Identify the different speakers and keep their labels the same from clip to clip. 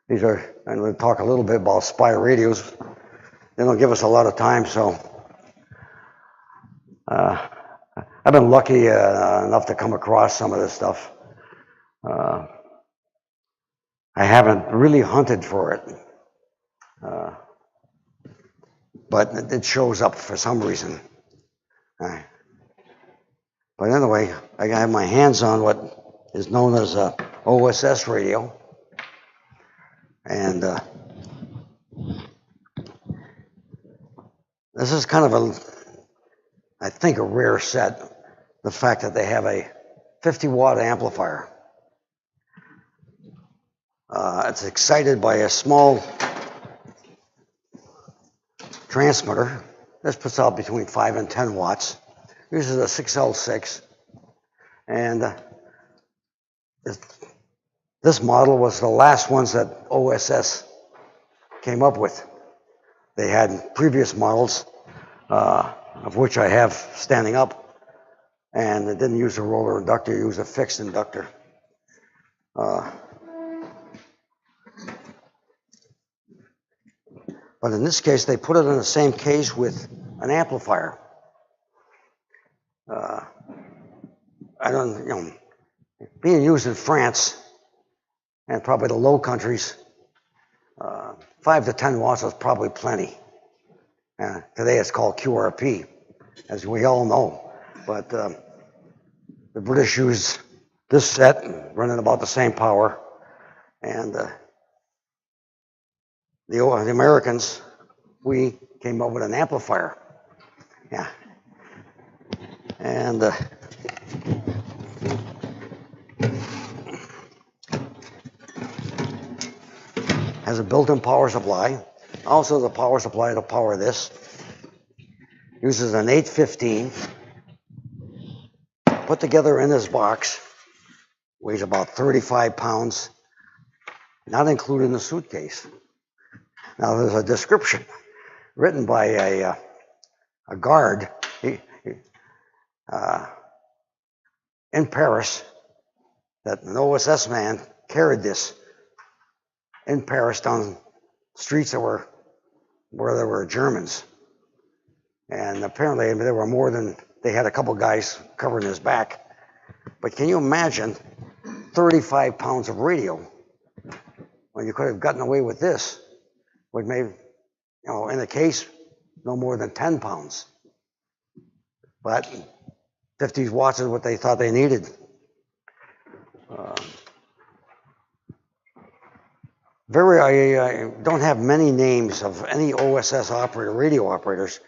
Speaker 1: These are, and we'll talk a little bit about spy radios. They don't give us a lot of time, so I've been lucky enough to come across some of this stuff. I haven't really hunted for it, but it shows up for some reason. But anyway, I have my hands on what is known as a OSS radio, and this is kind of I think a rare set. The fact that they have a 50-watt amplifier. It's excited by a small transmitter. This puts out between 5 and 10 watts. Uses a 6L6. And this model was the last ones that OSS came up with. They had previous models, of which I have standing up, and it didn't use a roller inductor, it used a fixed inductor. But in this case, they put it in the same case with an amplifier. Being used in France and probably the Low Countries, 5 to 10 watts is probably plenty. Today it's called QRP, as we all know. But the British used this set, running about the same power, and the Americans, we came up with an amplifier. Yeah. And has a built-in power supply. Also the power supply to power this. Uses an 815. Put together in this box. Weighs about 35 pounds. Not including the suitcase. Now there's a description written by a guard in Paris that an OSS man carried this in Paris down streets that were where there were Germans. And apparently there were more than, they had a couple guys covering his back. But can you imagine 35 pounds of radio when you could have gotten away with this? Would maybe, in a case, no more than 10 pounds. But 50 watts is what they thought they needed. I don't have many names of any OSS operator, radio operators.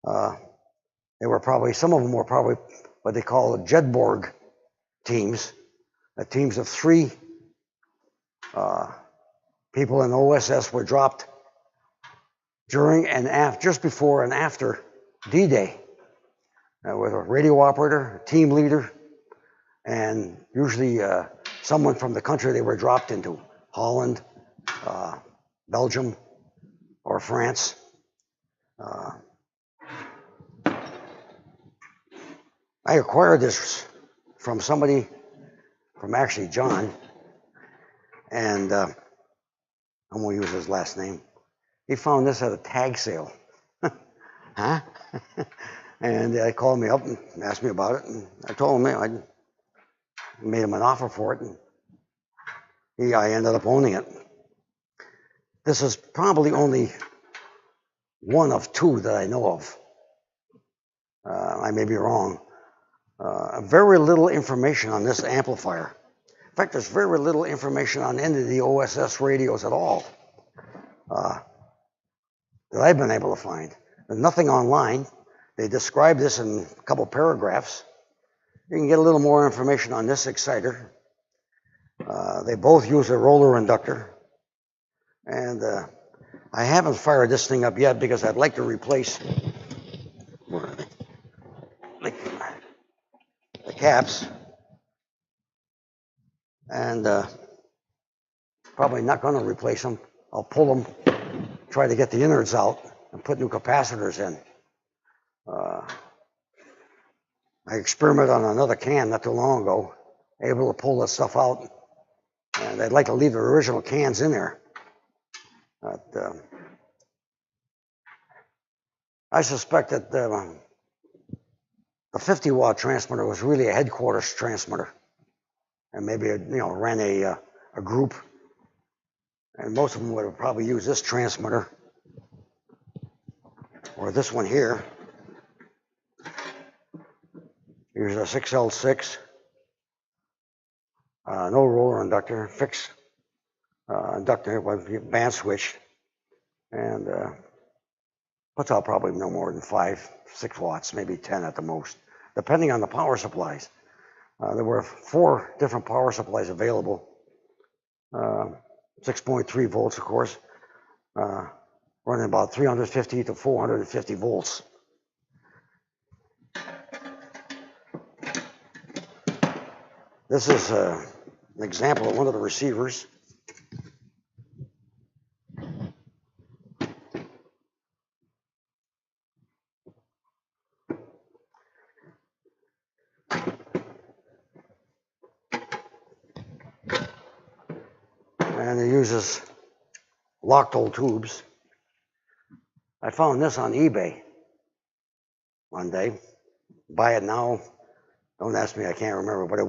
Speaker 1: They were probably, some of them were probably what they call Jedborg teams, teams of 3 people in OSS were dropped during and after, just before and after D-Day, with a radio operator, a team leader, and usually someone from the country they were dropped into, Holland, Belgium, or France. I acquired this from somebody, from actually John, and I won't use his last name. He found this at a tag sale. Huh? And they called me up and asked me about it, and I told him I made him an offer for it, and I ended up owning it. This is probably only one of 2 that I know of. I may be wrong. Very little information on this amplifier. In fact, there's very little information on any of the OSS radios at all that I've been able to find. There's nothing online. They describe this in a couple paragraphs. You can get a little more information on this exciter. They both use a roller inductor. And I haven't fired this thing up yet because I'd like to replace the caps. And probably not going to replace them. I'll pull them, try to get the innards out, and put new capacitors in. I experimented on another can not too long ago, able to pull that stuff out, and I'd like to leave the original cans in there. I suspect that the 50-watt transmitter was really a headquarters transmitter, and maybe ran a group, and most of them would have probably used this transmitter or this one here. Here's a 6L6, no roller inductor, fixed inductor with band switch, and puts out probably no more than 5-6 watts, maybe 10 at the most, depending on the power supplies. There were 4 different power supplies available. 6.3 volts, of course, running about 350 to 450 volts. This is an example of one of the receivers. And it uses locked hole tubes. I found this on eBay one day. Buy it now. Don't ask me, I can't remember, but it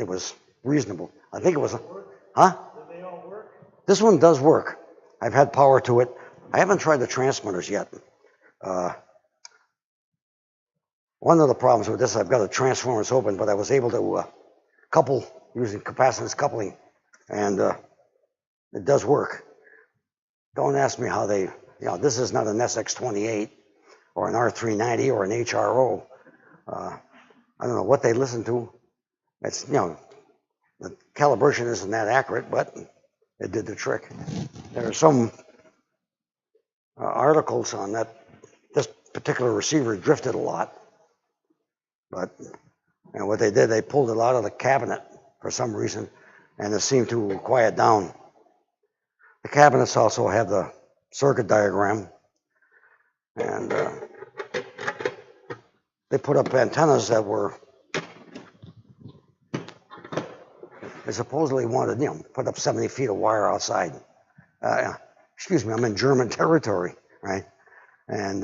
Speaker 1: was reasonable. I think it was, huh?
Speaker 2: Do they all work?
Speaker 1: This one does work. I've had power to it. I haven't tried the transmitters yet. One of the problems with this, I've got the transformers open, but I was able to couple using capacitance coupling, and it does work. Don't ask me how they, this is not an SX28 or an R390 or an HRO. I don't know what they listen to. It's, the calibration isn't that accurate, but it did the trick. There are some articles on that. This particular receiver drifted a lot, but what they did, they pulled it out of the cabinet for some reason, and it seemed to quiet down. The cabinets also have the circuit diagram, and they put up antennas that were, they supposedly wanted, put up 70 feet of wire outside. Excuse me, I'm in German territory, right? And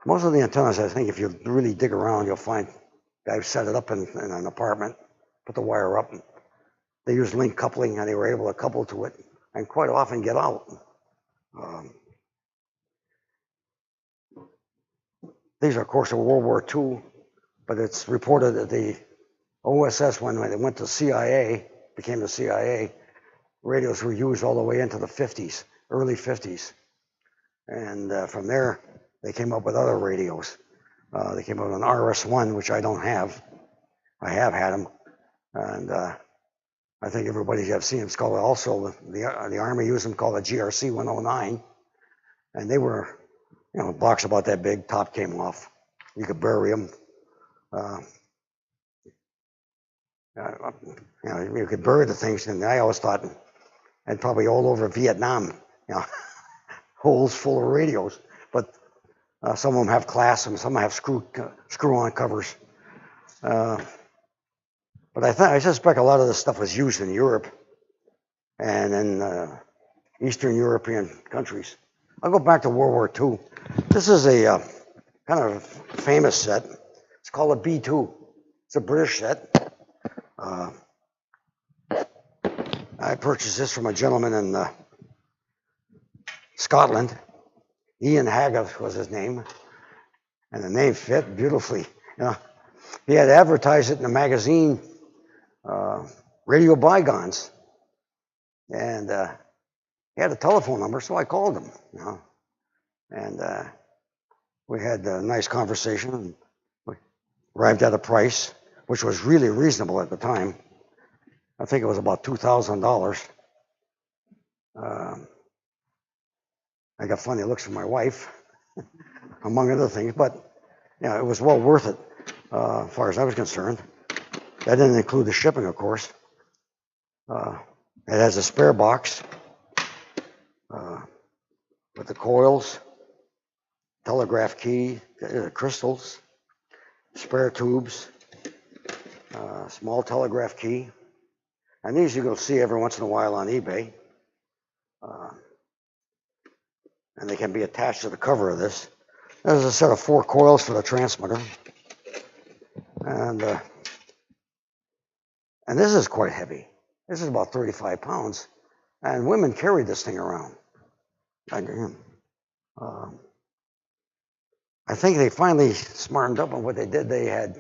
Speaker 1: most of the antennas, I think if you really dig around, you'll find guys set it up in an apartment, put the wire up. They used link coupling, and they were able to couple to it and quite often get out. These are, of course, of World War II, but it's reported that the OSS, when they went to CIA, became the CIA, radios were used all the way into the 50s, early 50s. And from there, they came up with other radios. They came up with an RS-1, which I don't have. I have had them. And I think everybody have seen them. It's called also, the Army used them, called a GRC 109. And they were, a box about that big, top came off. You could bury them. You could bury the things, and I always thought, and probably all over Vietnam, holes full of radios. But some of them have clasps, and some have screw-on covers. But I suspect a lot of this stuff was used in Europe and in Eastern European countries. I'll go back to World War II. This is a kind of famous set. It's called a B2. It's a British set. I purchased this from a gentleman in Scotland. Ian Haggett was his name, and the name fit beautifully. He had advertised it in a magazine, Radio Bygones, and he had a telephone number, so I called him. And we had a nice conversation, and we arrived at a price which was really reasonable at the time. I think it was about $2,000. I got funny looks from my wife, among other things, but it was well worth it as far as I was concerned. That didn't include the shipping, of course. It has a spare box with the coils, telegraph key, crystals, spare tubes, small telegraph key. And these you can see every once in a while on eBay. Uh, and they can be attached to the cover of this. There's a set of 4 coils for the transmitter. And this is quite heavy. This is about 35 pounds. And women carry this thing around. I think they finally smartened up on what they did. They had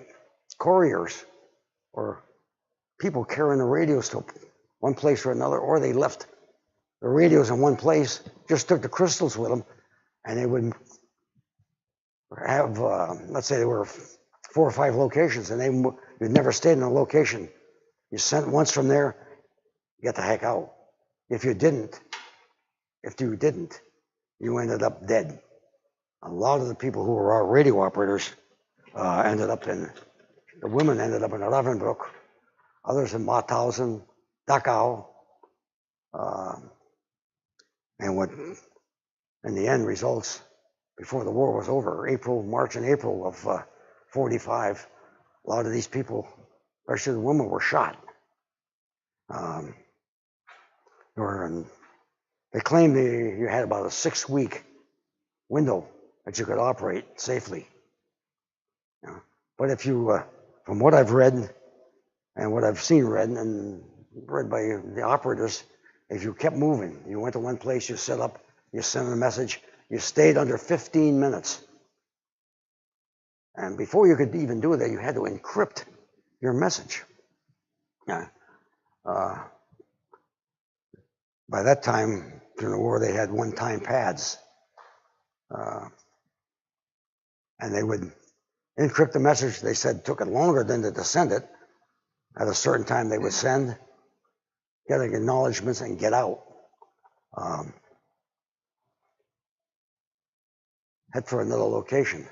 Speaker 1: couriers or people carrying the radios to one place or another, or they left the radios in one place, just took the crystals with them, and they would have, let's say there were 4 or 5 locations, and you'd never stayed in a location. You sent once from there, get the heck out. If you didn't, you ended up dead. A lot of the people who were our radio operators the women ended up in Levenbroek, others in Mauthausen, Dachau, and what in the end results before the war was over, March and April of 45, a lot of these people, especially the women, were shot. They claimed you had about a 6-week window that you could operate safely. But if you, from what I've read and what I've seen read by the operators, if you kept moving, you went to one place, you set up, you sent a message, you stayed under 15 minutes. And before you could even do that, you had to encrypt your message. By that time, during the war, they had one-time pads. And they would encrypt the message. They said it took it longer than to send it. At a certain time, they would send, get acknowledgments, and get out. Head for another location.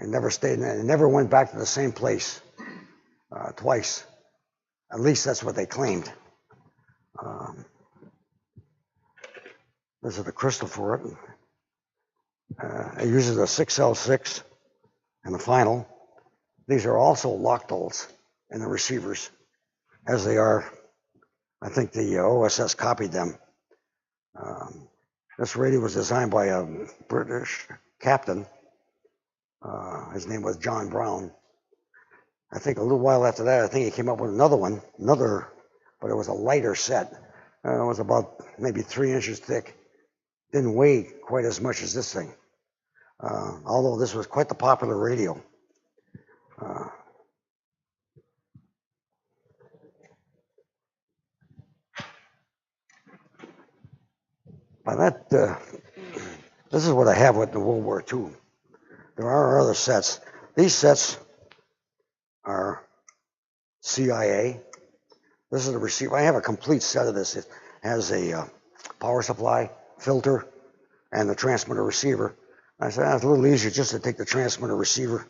Speaker 1: It never stayed. It never went back to the same place twice. At least that's what they claimed. This is the crystal for it. It uses a 6L6 in the final. These are also locked holes in the receivers, as they are. I think the OSS copied them. This radio was designed by a British captain. His name was John Brown. I think a little while after that, I think he came up with another one, but it was a lighter set. It was about maybe 3 inches thick. Didn't weigh quite as much as this thing. Although this was quite the popular radio. By that, this is what I have with the World War II. There are other sets. These sets are CIA. This is the receiver. I have a complete set of this. It has a power supply, filter, and the transmitter receiver. I said, it's a little easier just to take the transmitter receiver.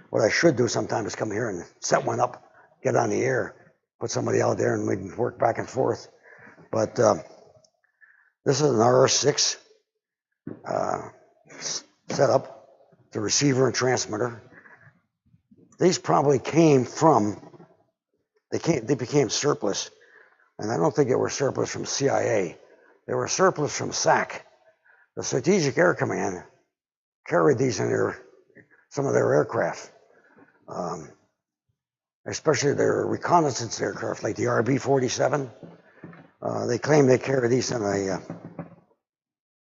Speaker 1: What I should do sometime is come here and set one up, get on the air, put somebody out there, and we can work back and forth. But this is an RR6 setup, the receiver and transmitter. These probably came from, they became surplus. And I don't think they were surplus from CIA. They were surplus from SAC. The Strategic Air Command carried these in some of their aircraft, especially their reconnaissance aircraft, like the RB-47. They claim they carried these in the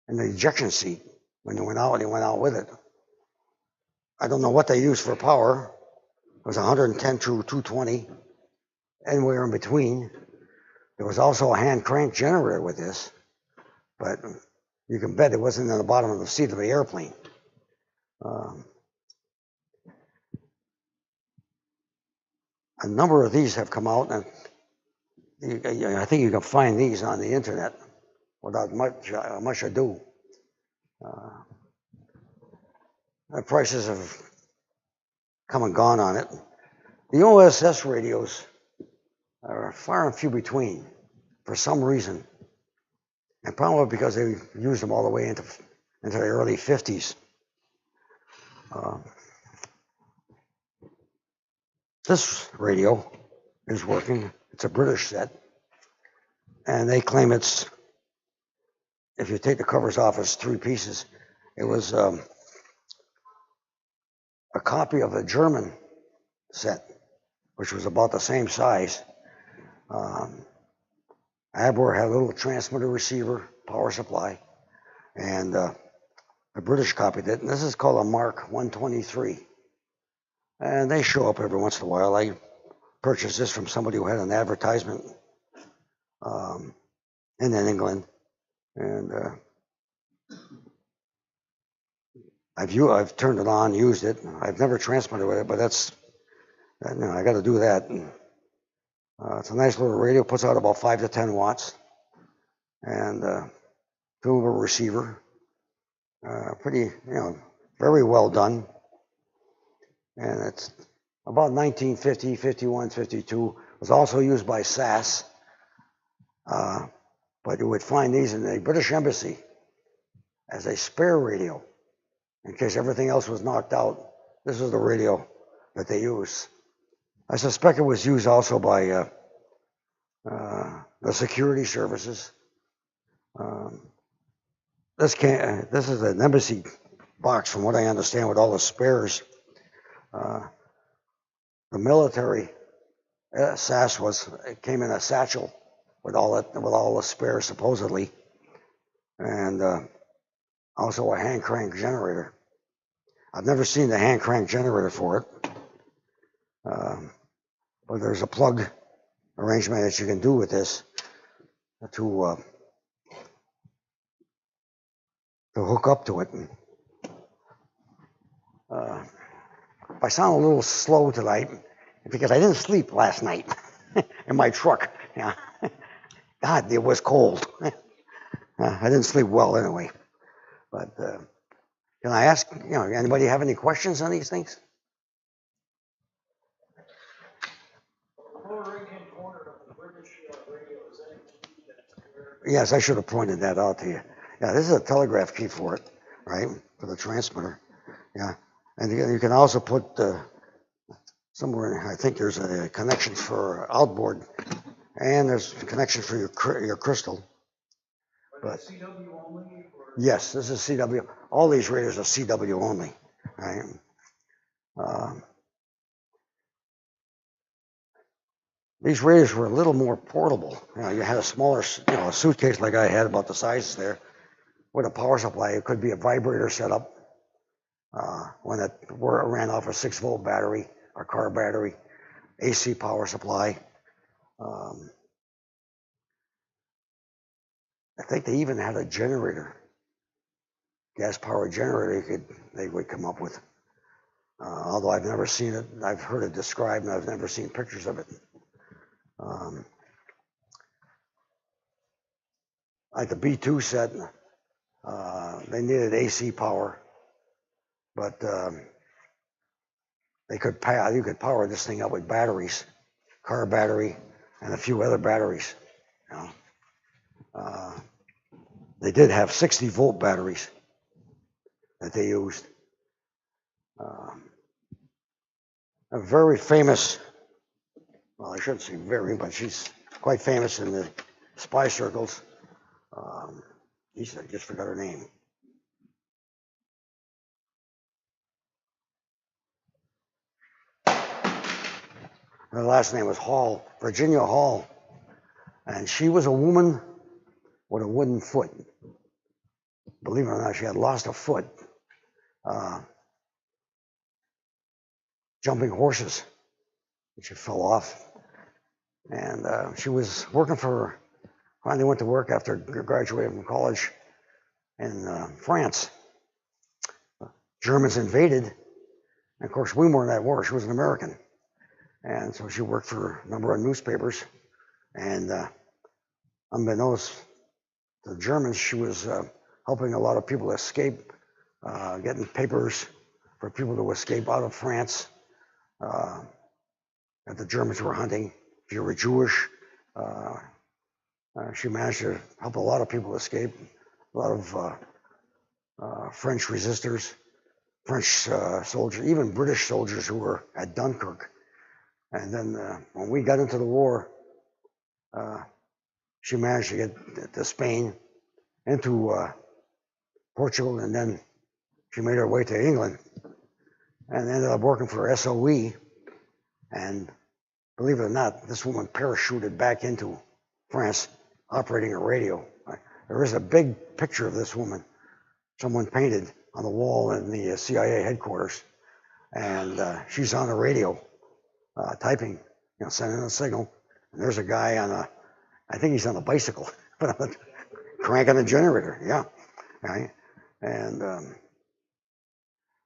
Speaker 1: ejection seat. When they went out with it. I don't know what they used for power. It was 110 to 220, anywhere in between. There was also a hand crank generator with this, but you can bet it wasn't in the bottom of the seat of the airplane. A number of these have come out, and I think you can find these on the internet without much ado. The prices have come and gone on it. The OSS radios are far and few between for some reason, and probably because they used them all the way into the early 50s. This radio is working. It's a British set. And they claim it's, if you take the covers off, it's 3 pieces. It was a copy of a German set, which was about the same size. Abor had a little transmitter receiver, power supply, and the British copied it. And this is called a Mark 123. And they show up every once in a while. I purchased this from somebody who had an advertisement in England. And I've turned it on, used it. I've never transmitted with it, but I got to do that. And, it's a nice little radio, puts out about 5 to 10 watts, and tunable receiver. Pretty, very well done. And it's about 1950, 51, 52. It was also used by SAS, but you would find these in the British Embassy as a spare radio. In case everything else was knocked out, this is the radio that they use. I suspect it was used also by the security services. This is an embassy box, from what I understand, with all the spares. The military SAS it came in a satchel with all the spares supposedly, and also a hand crank generator. I've never seen the hand crank generator for it, but there's a plug arrangement that you can do with this to hook up to it. I sound a little slow tonight because I didn't sleep last night in my truck. Yeah. God, it was cold. I didn't sleep well anyway. But can I ask, anybody have any questions on these things? Yes, I should have pointed that out to you. Yeah, this is a telegraph key for it, right, for the transmitter. Yeah, and you can also put somewhere, I think there's a connection for outboard, and there's a connection for your crystal. But CW only? Yes, this is CW. All these radios are CW only, right? These radios were a little more portable. You had a smaller, a suitcase like I had, about the size there, with a power supply. It could be a vibrator setup when it ran off a 6-volt battery or car battery, AC power supply. I think they even had a generator, gas-powered generator they would come up with. Although I've never seen it, I've heard it described, and I've never seen pictures of it. Like the B2 set, they needed AC power, but you could power this thing up with batteries, car battery, and a few other batteries. They did have 60-volt batteries that they used. A very famous, well, I shouldn't say very, but she's quite famous in the spy circles. I just forgot her name. Her last name was Hall, Virginia Hall. And she was a woman with a wooden foot. Believe it or not, she had lost a foot jumping horses. She fell off. And she was working finally went to work after graduating from college in France. Germans invaded. And of course, we weren't at war. She was an American. And so she worked for a number of newspapers. And unbeknownst to the Germans, she was helping a lot of people escape, getting papers for people to escape out of France that the Germans were hunting. If you were Jewish, she managed to help a lot of people escape, a lot of French resistors, French soldiers, even British soldiers who were at Dunkirk. And then when we got into the war, she managed to get to Spain, into Portugal, and then she made her way to England and ended up working for SOE. And believe it or not, this woman parachuted back into France operating a radio. There is a big picture of this woman someone painted on the wall in the CIA headquarters. And she's on the radio typing, sending a signal. And there's a guy I think he's on a bicycle, but cranking a generator, yeah. Right? And,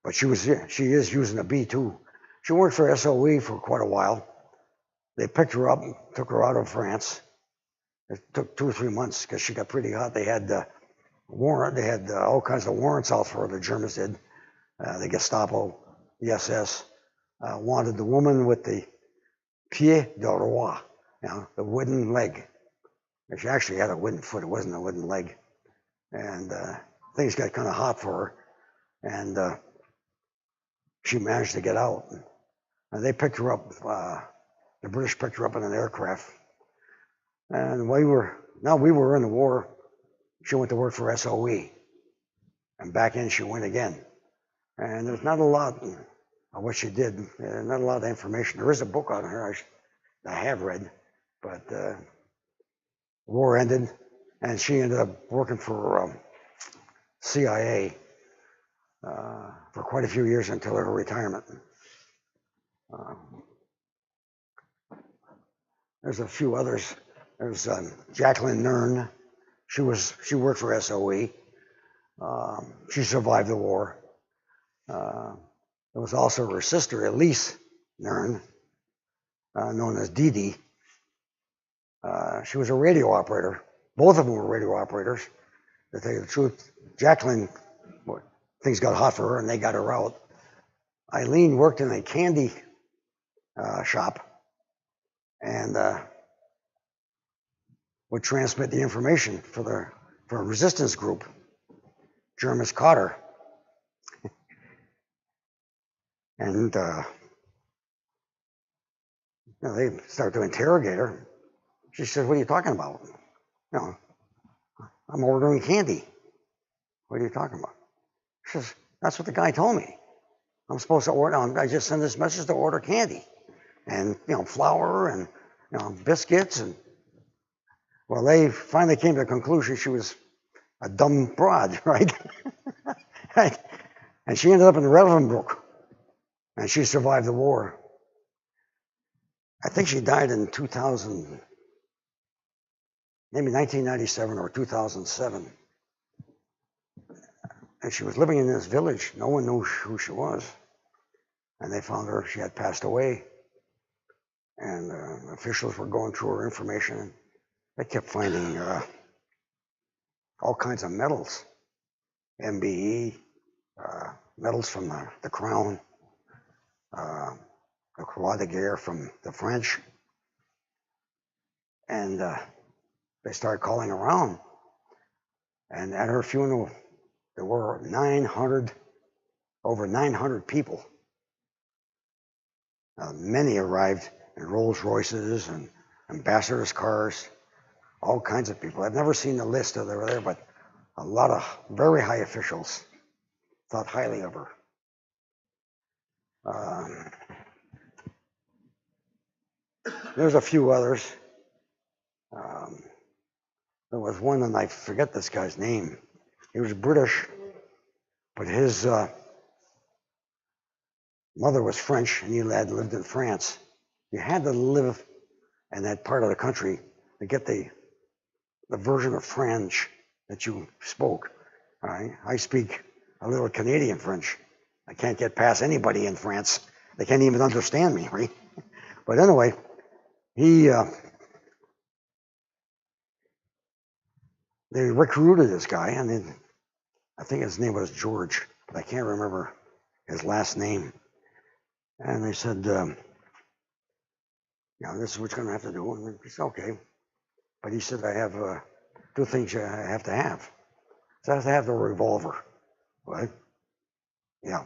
Speaker 1: but she is using a B2. She worked for SOE for quite a while. They picked her up, took her out of France. It took 2 or 3 months because she got pretty hot. They had all kinds of warrants out for her, the Germans did. The Gestapo, the SS, wanted the woman with the pied de roi, the wooden leg. She actually had a wooden foot, it wasn't a wooden leg. And things got kind of hot for her. And she managed to get out. And they picked her up, the British picked her up in an aircraft. And we were in the war. She went to work for SOE. And back in she went again. And there's not a lot of what she did, not a lot of information. There is a book on her I have read, but the war ended, and she ended up working for CIA for quite a few years until her retirement. There's a few others. There's Jacqueline Nern. She worked for SOE. She survived the war. There was also her sister, Elise Nern, known as Dee Dee. She was a radio operator. Both of them were radio operators. To tell you the truth, Jacqueline, things got hot for her and they got her out. Eileen worked in a candy shop and would transmit the information for a resistance group. Germans caught her. And they started to interrogate her. She said, "What are you talking about? I'm ordering candy. What are you talking about?" She says, "That's what the guy told me. I'm supposed to order, I just send this message to order candy and, flour and, biscuits." And well, they finally came to the conclusion she was a dumb broad, right? Right? And she ended up in Revenbrook, and she survived the war. I think she died in 2000, maybe 1997 or 2007. And she was living in this village. No one knew who she was. And they found her, she had passed away. And officials were going through her information. And they kept finding all kinds of medals. MBE, medals from the Crown, the Croix de Guerre from the French. And they started calling around. And at her funeral, there were over 900 people. Many arrived in Rolls Royces and ambassadors' cars, all kinds of people. I've never seen the list that were there, but a lot of very high officials thought highly of her. There's a few others. There was one, and I forget this guy's name. He was British, but his mother was French, and he had lived in France. You had to live in that part of the country to get the version of French that you spoke. All right? I speak a little Canadian French. I can't get past anybody in France. They can't even understand me, right? But anyway, they recruited this guy, and then I think his name was George, but I can't remember his last name. And they said, this is what you're going to have to do. And he said, okay. But he said, I have 2 things I have to have. So I have to have the revolver. What? Yeah.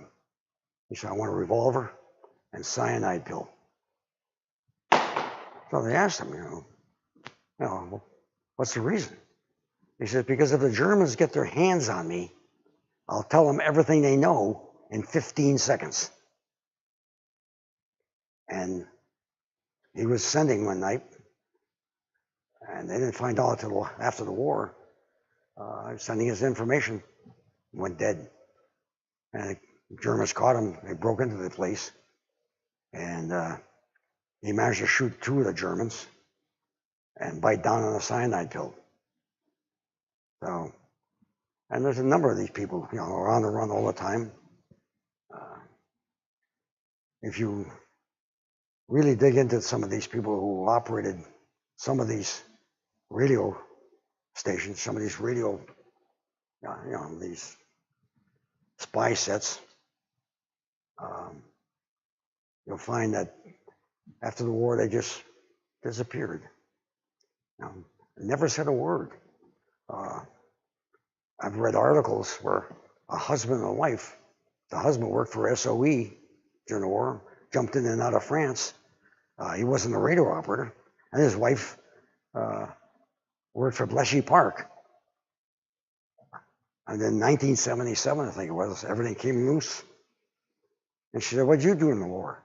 Speaker 1: He said, I want a revolver and cyanide pill. So they asked him, what What's the reason? He says, because if the Germans get their hands on me, I'll tell them everything they know in 15 seconds. And he was sending one night, and they didn't find out until after the war, sending his information, went dead. And the Germans caught him, they broke into the place, and he managed to shoot 2 of the Germans and bite down on a cyanide pill. So, and there's a number of these people, are on the run all the time. If you really dig into some of these people who operated some of these radio stations, some of these radio, these spy sets, you'll find that after the war they just disappeared. Never said a word. I've read articles where a husband and a wife, the husband worked for SOE during the war, jumped in and out of France. He wasn't a radio operator, and his wife worked for Bletchley Park. And then 1977, I think it was, everything came loose. And she said, what'd you do in the war?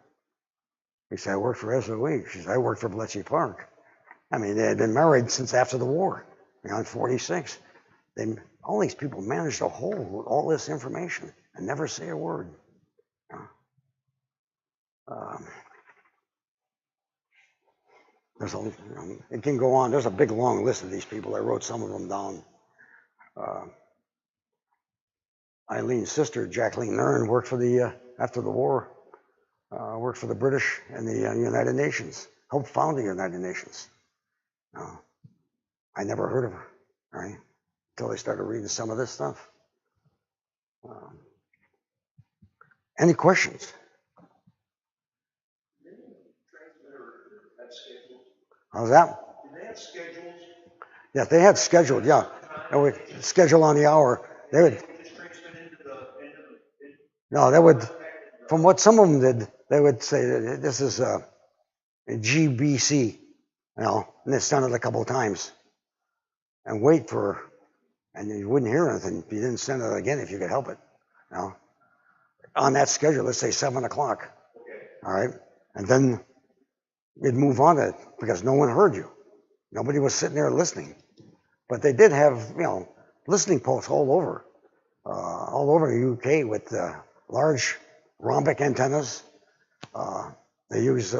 Speaker 1: He said, I worked for SOE. She said, I worked for Bletchley Park. I mean, they had been married since after the war, in 46. All these people managed to hold all this information and never say a word. It can go on. There's a big, long list of these people. I wrote some of them down. Eileen's sister, Jacqueline Nern, worked for the, after the war, worked for the British and the United Nations, helped found the United Nations. I never heard of her, right? Until I started reading some of this stuff. Any questions? How's that?
Speaker 2: Did they have schedules?
Speaker 1: Yes, they had scheduled, yeah. They would schedule on the hour. They would. No, they would, from what some of them did, they would say that this is a GBC, and it sounded a couple of times. And wait for, and you wouldn't hear anything if you didn't send it again if you could help it. On that schedule, let's say 7 o'clock. Okay. All right. And then you'd move on to it because no one heard you. Nobody was sitting there listening. But they did have, listening posts all over the UK with large rhombic antennas. They used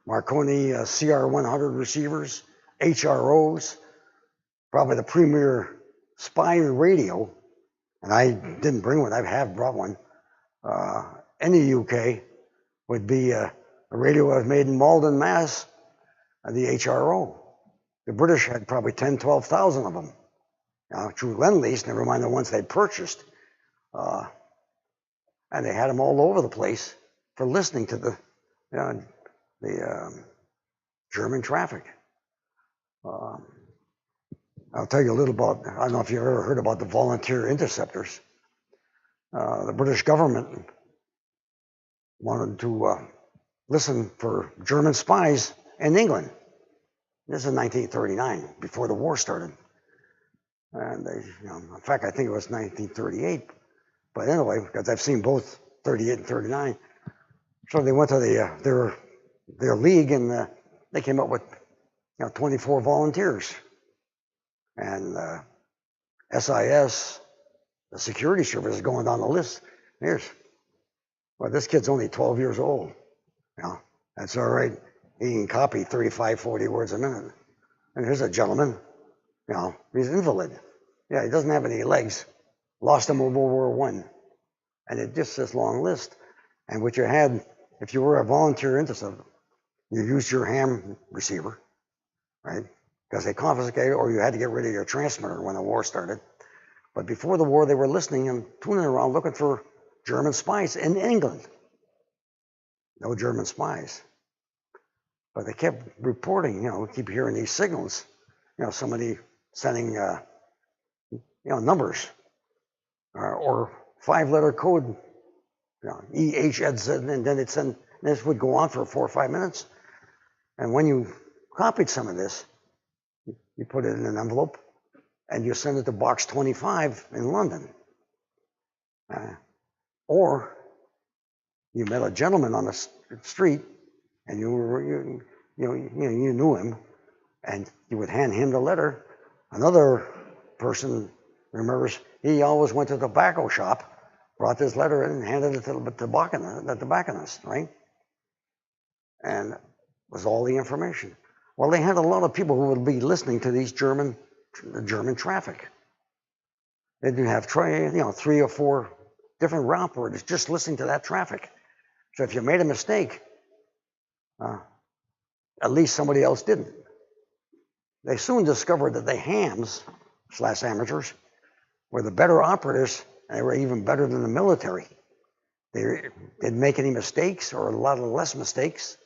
Speaker 1: Marconi CR100 receivers, HROs, probably the premier spy radio. And I didn't bring one, I have brought one. In the UK would be a radio that was made in Malden, Mass, the HRO. The British had probably 10, 12,000 of them. Through Lend-Lease, never mind the ones they purchased. And they had them all over the place for listening to the German traffic. I'll tell you a little about, I don't know if you've ever heard about the volunteer interceptors. The British government wanted to listen for German spies in England. This is 1939, before the war started. And they, in fact, I think it was 1938. But anyway, because I've seen both 38 and 39. So they went to their league, and they came up with 24 volunteers. And SIS, the security service, is going down the list. This kid's only 12 years old. That's all right. He can copy 35, 40 words a minute. And here's a gentleman, he's an invalid. He doesn't have any legs. Lost him in World War I. And it's just this long list. And what you had, if you were a volunteer interceptor, you used your ham receiver, right? Because they confiscated, or you had to get rid of your transmitter when the war started. But before the war, they were listening and tuning around looking for German spies in England. No German spies. But they kept reporting, we keep hearing these signals, somebody sending, numbers or 5-letter code, EHZ, and then this would go on for 4 or 5 minutes. And when you copied some of this, You put it in an envelope, and you send it to box 25 in London. Or you met a gentleman on the street, and you knew him, and you would hand him the letter. Another person remembers he always went to the tobacco shop, brought this letter in, and handed it to the tobacconist, right? And it was all the information. Well, they had a lot of people who would be listening to these German traffic. They'd have 3 or 4 different route operators just listening to that traffic. So if you made a mistake, at least somebody else didn't. They soon discovered that the hams / amateurs were the better operators, and they were even better than the military. They didn't make any mistakes, or a lot of less mistakes.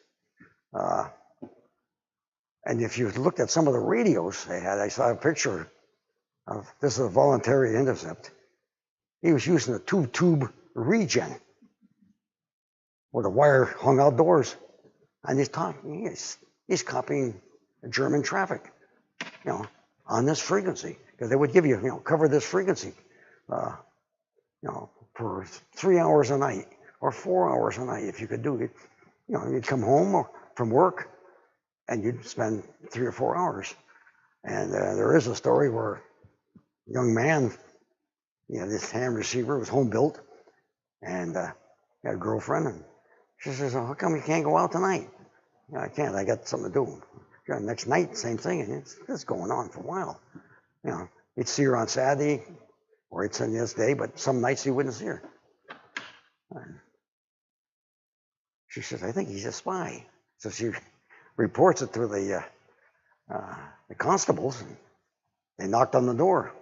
Speaker 1: And if you looked at some of the radios they had, I saw a picture of, this is a voluntary intercept. He was using a 2-tube regen where the wire hung outdoors, and he's copying German traffic, on this frequency, because they would give you, cover this frequency, for 3 hours a night or 4 hours a night if you could do it. You'd come home from work, and you'd spend 3 or 4 hours. And there is a story where a young man, this ham receiver was home built, and had a girlfriend, and she says, "How come you can't go out tonight?" "I can't, I got something to do." Next night, same thing, and it's going on for a while. You'd see her on Saturday, or he'd send you this day, but some nights you wouldn't see her. She says, "I think he's a spy." So she reports it to the constables, and they knocked on the door.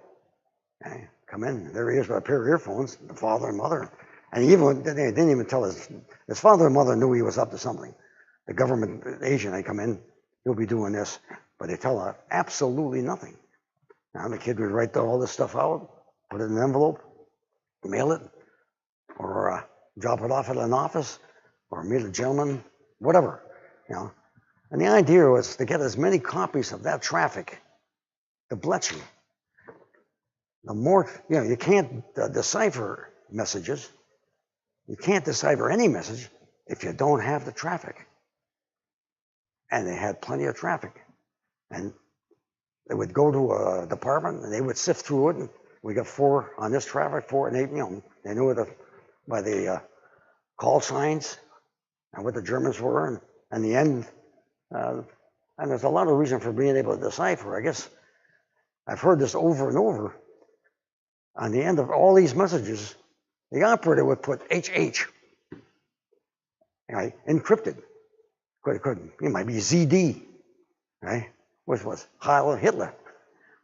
Speaker 1: Come in, there he is with a pair of earphones, the father and mother. And they didn't even tell his father and mother knew he was up to something. The government agent, they come in, he'll be doing this, but they tell her absolutely nothing. Now the kid would write all this stuff out, put it in an envelope, mail it, or drop it off at an office, or meet a gentleman, whatever, And the idea was to get as many copies of that traffic to Bletchley. The more, you can't decipher messages. You can't decipher any message if you don't have the traffic. And they had plenty of traffic. And they would go to a department, and they would sift through it, and we got 4 on this traffic, 4, and they knew it by the call signs and what the Germans were, and in the end, and there's a lot of reason for being able to decipher. I guess I've heard this over and over. On the end of all these messages, the operator would put HH, right, encrypted. It might be ZD, right, which was Heil Hitler.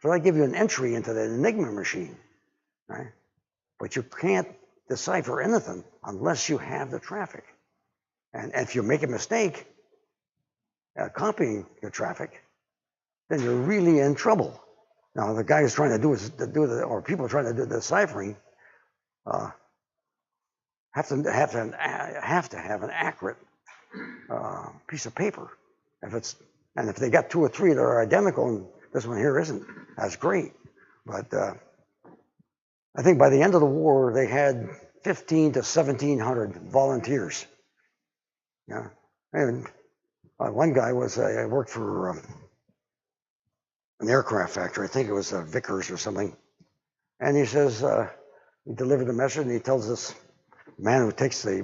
Speaker 1: So they give you an entry into the Enigma machine, right? But you can't decipher anything unless you have the traffic. And if you make a mistake copying the traffic, then you're really in trouble. Now the guy who's trying to do or people trying to do the deciphering have to have an accurate piece of paper. If they got 2 or 3 that are identical, and this one here isn't, that's great. But I think by the end of the war, they had 1,500 to 1,700 volunteers. And one guy worked for an aircraft factory. I think it was Vickers or something. And he says, he delivered the message, and he tells this man who takes the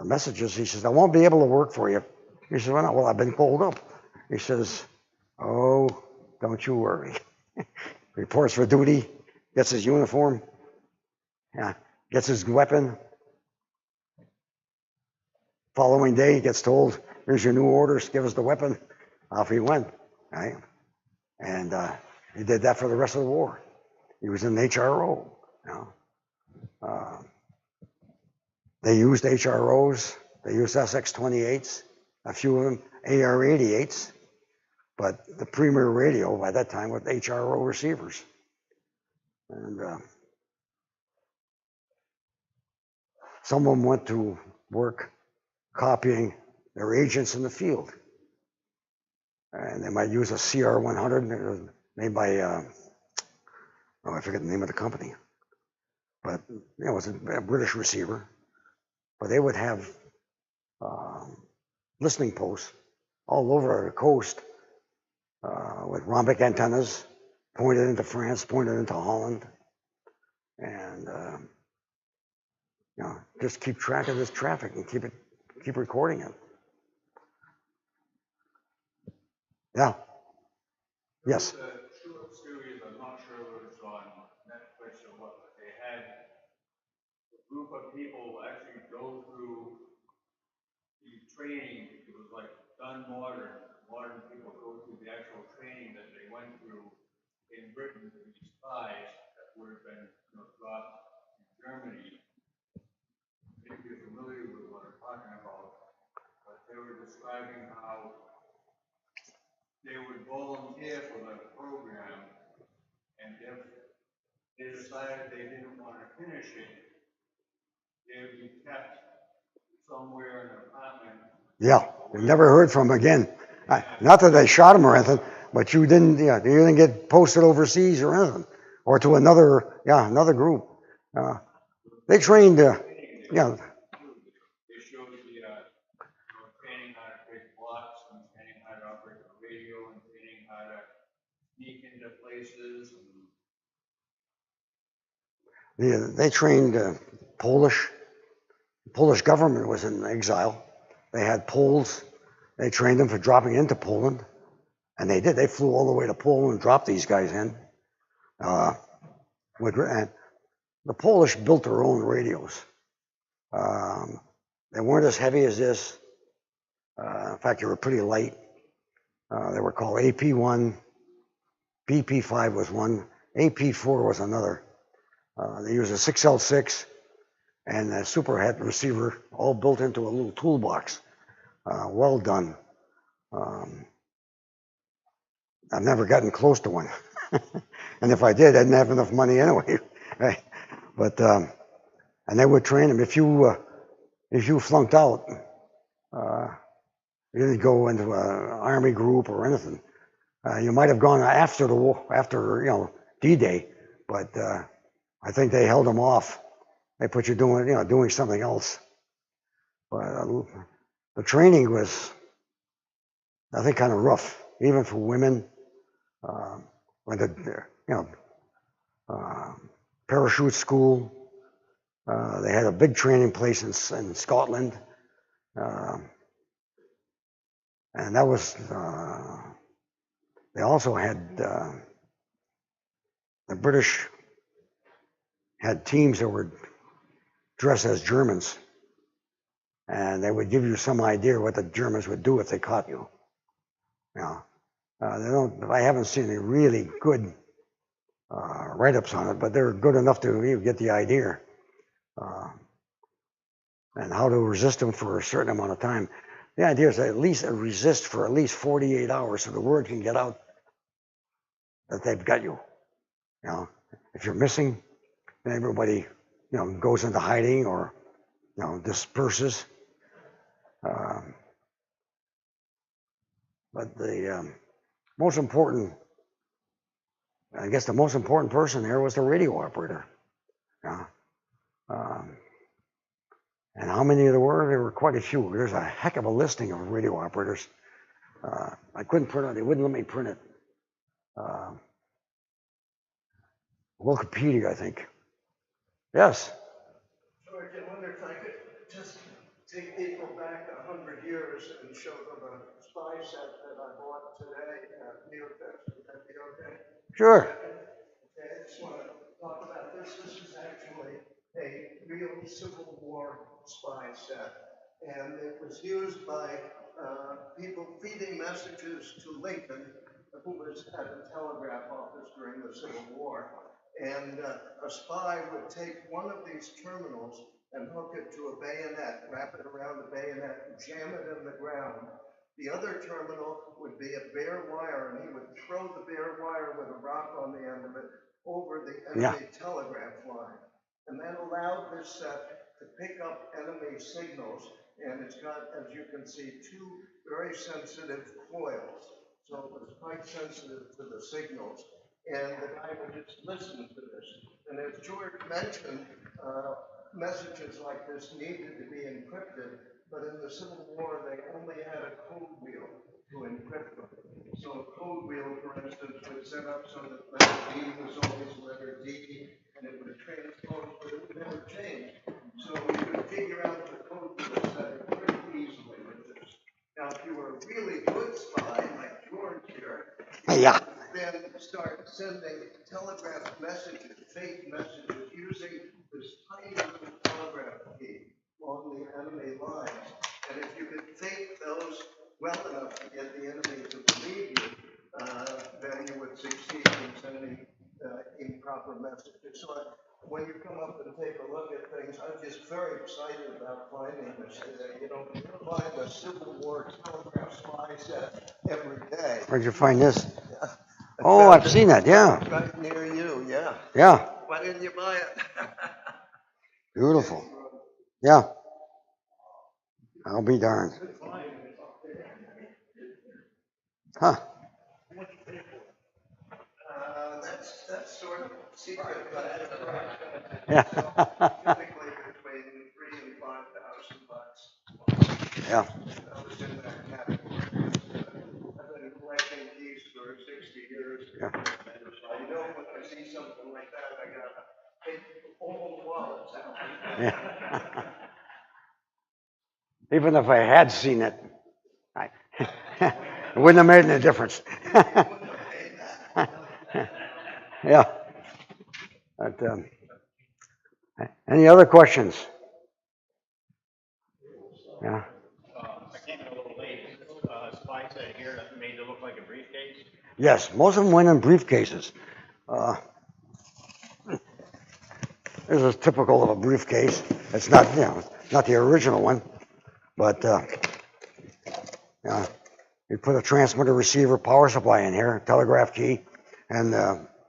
Speaker 1: messages, he says, "I won't be able to work for you." He says, "Why not?" "Well, I've been called up." He says, "Oh, don't you worry." Reports for duty, gets his uniform, gets his weapon. Following day, he gets told, "Here's your new orders, give us the weapon." Off he went, right? And he did that for the rest of the war. He was in HRO. They used HROs, they used SX-28s, a few of them AR-88s, but the premier radio by that time was HRO receivers. And some of them went to work copying their agents in the field. and they might use a CR100 made by, oh, I forget the name of the company, but you know, it was a British receiver. But they would have listening posts all over the coast with rhombic antennas pointed into France, pointed into Holland, and you know, just keep track of this traffic and keep recording it. Yeah. Yes.
Speaker 2: There was a short series, I'm not sure if it was on Netflix or what, but they had a group of people actually go through the training. It was like done modern people go through the actual training that they went through in Britain to be spies that would have been, you know, dropped in Germany. Maybe you're familiar with what I'm talking about, but they were describing how they would volunteer for the program, and if they decided they didn't want to finish it, they would be kept somewhere in an apartment.
Speaker 1: Yeah, we never heard from him again. Not that they shot him or anything, but you didn't, yeah, you didn't get posted overseas or anything, or to another group. They trained, yeah.
Speaker 2: They showed the training how to create blocks, and training how to operate the radio, and training how to sneak into places.
Speaker 1: They trained Polish. The Polish government was in exile. They had Poles. They trained them for dropping into Poland, and they did. They flew all the way to Poland and dropped these guys in. And the Polish built their own radios. They weren't as heavy as this. In fact, they were pretty light. They were called AP1. BP5 was one. AP4 was another. They used a 6L6 and a superhet receiver, all built into a little toolbox. Well done. I've never gotten close to one. And if I did, I didn't have enough money anyway. Right? But, and they would train them. If you flunked out, you didn't go into an army group or anything. You might have gone after the war, after, you know, D-Day, but I think they held them off. They put you doing something else. But the training was, I think, kind of rough, even for women. When parachute school, they had a big training place in Scotland, and that was. They also had the British had teams that were dressed as Germans, and they would give you some idea what the Germans would do if they caught you. You know, I haven't seen any really good write-ups on it, but they're good enough to get the idea and how to resist them for a certain amount of time. The idea is at least resist for at least 48 hours so the word can get out that they've got you. You know, if you're missing, then everybody, you know, goes into hiding or, you know, disperses. But the most important, I guess the most important person there was the radio operator. Yeah. And how many there were? There were quite a few. There's a heck of a listing of radio operators. I couldn't print it. They wouldn't let me print it. Wikipedia, I think. Yes.
Speaker 3: George, I wonder if I could just take people back 100 years and show them a spy set that I bought today at Neotech. Would that be okay?
Speaker 1: Sure.
Speaker 3: Okay, I just want to talk about this. This is actually a real Civil War spy set, and it was used by people feeding messages to Lincoln, who was at a telegraph office during the Civil War. And a spy would take one of these terminals and hook it to a bayonet, wrap it around the bayonet, and jam it in the ground. The other terminal would be a bare wire, and he would throw the bare wire with a rock on the end of it over the enemy telegraph line. And that allowed this set to pick up enemy signals, and it's got, as you can see, two very sensitive coils. so it was quite sensitive to the signals. And the guy would just listen to this. And as George mentioned, messages like this needed to be encrypted, but in the Civil War, they only had a code wheel to encrypt them. So a code wheel, for instance, was set up so that letter D was always letter D, and it would transpose, but it would never change. So you could figure out the code wheel setting pretty easily with this. Now, if you were a really good spy, like George here,
Speaker 1: Yeah.
Speaker 3: then start sending telegraph messages, fake messages, using this tiny little telegraph key along the enemy lines. And if you could fake those well enough to get the enemy to believe you, then you would succeed in sending improper messages. So when you come up and take a look at things, I'm just very excited about finding this today. You know, you find a Civil War telegraph spy set every day.
Speaker 1: Where'd you find this? Oh, I've seen that, yeah.
Speaker 3: Right near you, yeah.
Speaker 1: Yeah.
Speaker 3: Why didn't you buy it?
Speaker 1: Beautiful. Yeah. I'll be darned. Huh.
Speaker 3: That's sort of secret, but
Speaker 1: Yeah.
Speaker 3: typically between $3,000 and $5,000.
Speaker 1: Yeah.
Speaker 3: I was in that category. I've been collecting keys for 60 years.
Speaker 1: Yeah.
Speaker 3: I know when I see something like that, I gotta take old wallets out.
Speaker 1: Yeah. Even if I had seen it, it wouldn't have made any difference. Yeah. But, any other questions? Yeah.
Speaker 2: I came in a little late. Spy set here that made it look like a briefcase.
Speaker 1: Yes, most of them went in briefcases. This is typical of a briefcase. It's not, not the original one, but you put a transmitter, receiver, power supply in here, telegraph key, and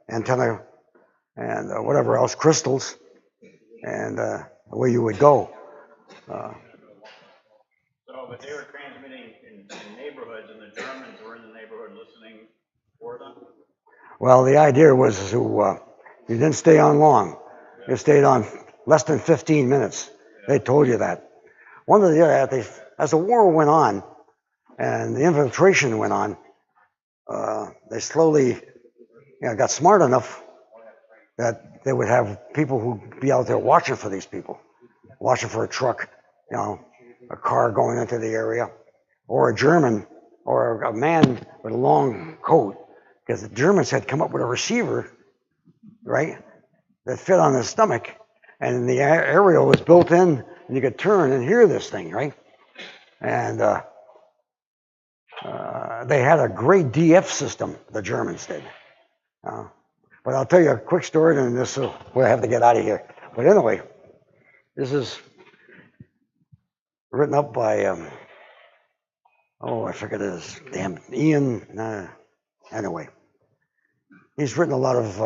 Speaker 1: antenna, and whatever else, crystals, and away you would go.
Speaker 2: But they were transmitting in neighborhoods, and the Germans were in the neighborhood listening for them.
Speaker 1: Well, the idea was to you didn't stay on long. You stayed on less than 15 minutes. They told you that. One of the other, as the war went on and the infiltration went on, they slowly got smart enough that they would have people who'd be out there watching for these people, watching for a truck, a car going into the area, or a German, or a man with a long coat, because the Germans had come up with a receiver, right, that fit on his stomach, and the aerial was built in, and you could turn and hear this thing, right? And they had a great DF system, the Germans did. But I'll tell you a quick story, and we'll have to get out of here. But anyway, this is written up by, I forget his damn, Ian, anyway. He's written a lot of,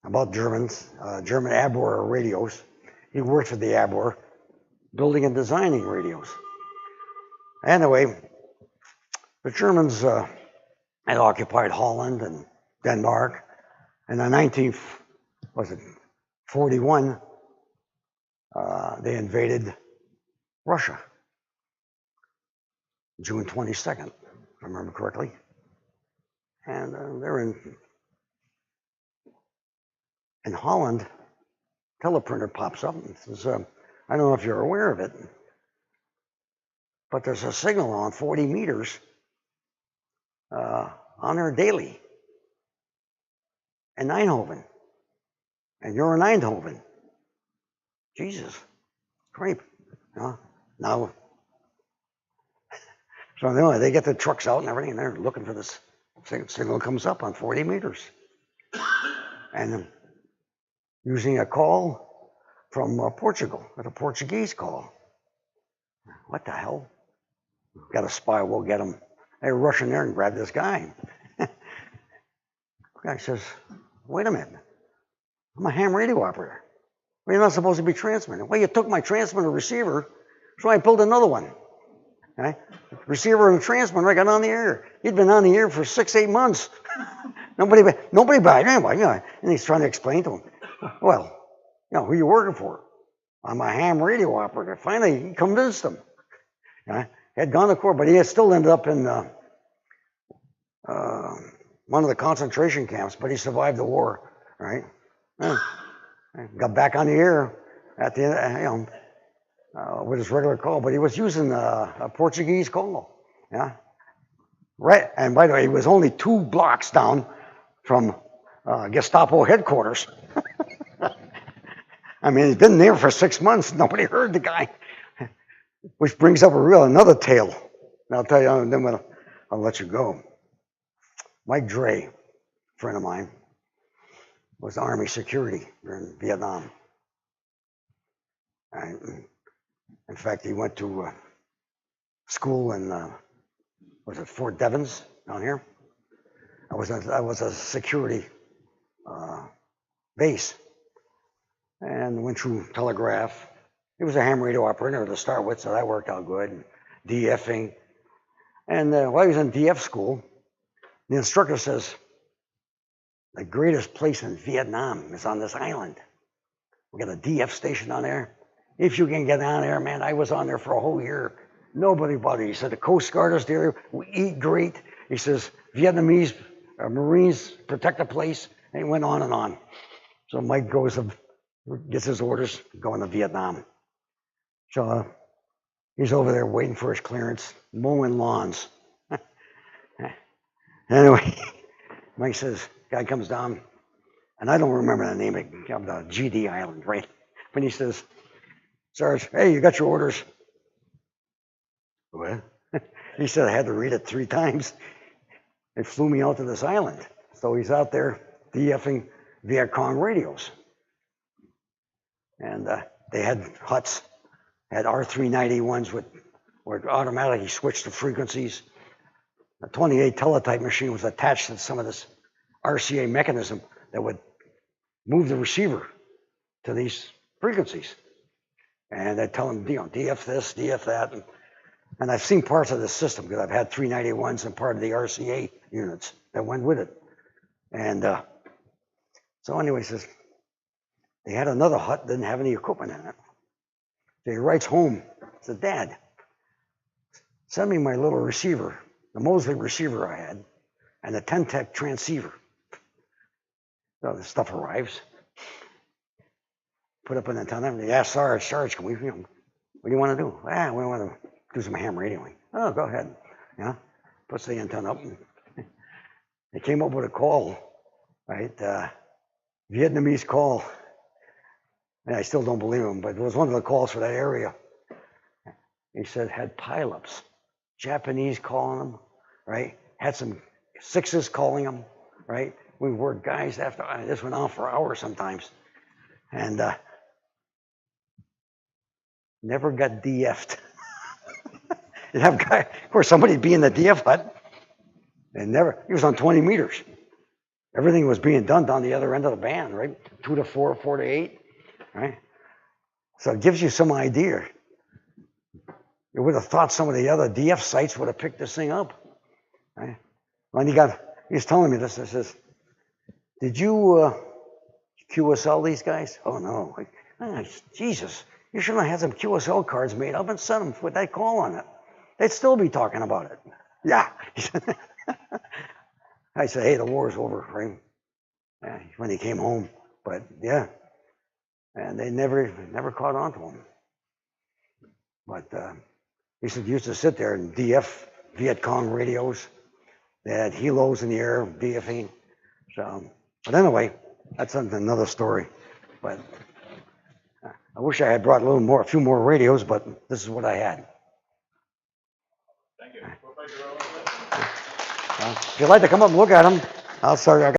Speaker 1: about Germans, German Abwehr radios. He worked for the Abwehr, building and designing radios. Anyway, the Germans had occupied Holland and Denmark, and in 1941, they invaded Russia, June 22nd, if I remember correctly. And they're in Holland, teleprinter pops up and says, I don't know if you're aware of it, but there's a signal on 40 meters on there daily in Eindhoven. And you're in Eindhoven. Jesus, creep. Now, so anyway, they get the trucks out and everything, and they're looking for this signal comes up on 40 meters. And using a call from Portugal, a Portuguese call. What the hell? Got a spy, we'll get him. They rush in there and grab this guy. The guy says, wait a minute, I'm a ham radio operator. Well, you're not supposed to be transmitting. Well, you took my transmitter receiver, so I built another one. Right? Receiver and transmitter, I got on the air. He'd been on the air for 6-8 months. nobody back anyway. You know, and he's trying to explain to him, well, you know, who you working for? I'm a ham radio operator. Finally, he convinced him. Had gone to court, but he had still ended up in one of the concentration camps, but he survived the war, right? Got back on the air at the end, with his regular call, but he was using a Portuguese call, yeah? Right, and by the way, he was only 2 blocks down from Gestapo headquarters. I mean, he's been there for 6 months. Nobody heard the guy. Which brings up another tale. And I'll tell you, and then I'll let you go. Mike Dre, a friend of mine, was Army security during Vietnam. And in fact, he went to school in, was it Fort Devens down here? I was a security base. And went through telegraph. He was a ham radio operator to start with, so that worked out good. DFing. And while he was in DF school, the instructor says, the greatest place in Vietnam is on this island. We got a DF station on there. If you can get on there, man, I was on there for a whole year. Nobody bothered. He said, the Coast Guard is there. We eat great. He says, Vietnamese Marines protect the place. And he went on and on. So Mike gets his orders, going to Vietnam. So he's over there waiting for his clearance, mowing lawns. Anyway, Mike says, guy comes down, and I don't remember the name of the GD Island, right? But he says, Sarge, hey, you got your orders. What? He said I had to read it 3 times. They flew me out to this island. So he's out there DFing Viet Cong radios. And they had huts, had R391s where automatically switched the frequencies. A 28 teletype machine was attached to some of this RCA mechanism that would move the receiver to these frequencies. And they'd tell them, you know, DF this, DF that. And I've seen parts of the system because I've had 391s and part of the RCA units that went with it. And so anyway, he says, they had another hut, didn't have any equipment in it. So he writes home, says, Dad, send me my little receiver, the Mosley receiver I had, and the 10-tech transceiver. So the stuff arrives. Put up an antenna, and they ask Sarge, can we, what do you want to do? We want to do some ham radioing. Oh, go ahead. Yeah, puts the antenna up. They came up with a call, right? Vietnamese call. And I still don't believe him, but it was one of the calls for that area. He said had pileups, Japanese calling them, right? Had some 6s calling them, right? We worked guys after, this went on for hours sometimes. And never got DF'd. You'd have a guy, of course, somebody'd be in the DF hut, and he was on 20 meters. Everything was being done down the other end of the band, right? 2 to 4, 4 to 8. Right? So it gives you some idea. You would have thought some of the other DF sites would have picked this thing up. Right? When he was telling me this, I says, did you QSL these guys? Oh no. Jesus, you should have had some QSL cards made up and sent them with that call on it. They'd still be talking about it. Yeah. I said, hey, the war's over, right? When he came home. But yeah. And they never caught on to him. But he said he used to sit there and DF Viet Cong radios. They had helos in the air, DFing. So, but anyway, that's another story. But I wish I had brought a few more radios, but this is what I had.
Speaker 2: Thank you.
Speaker 1: If you'd like to come up and look at them, I'll start.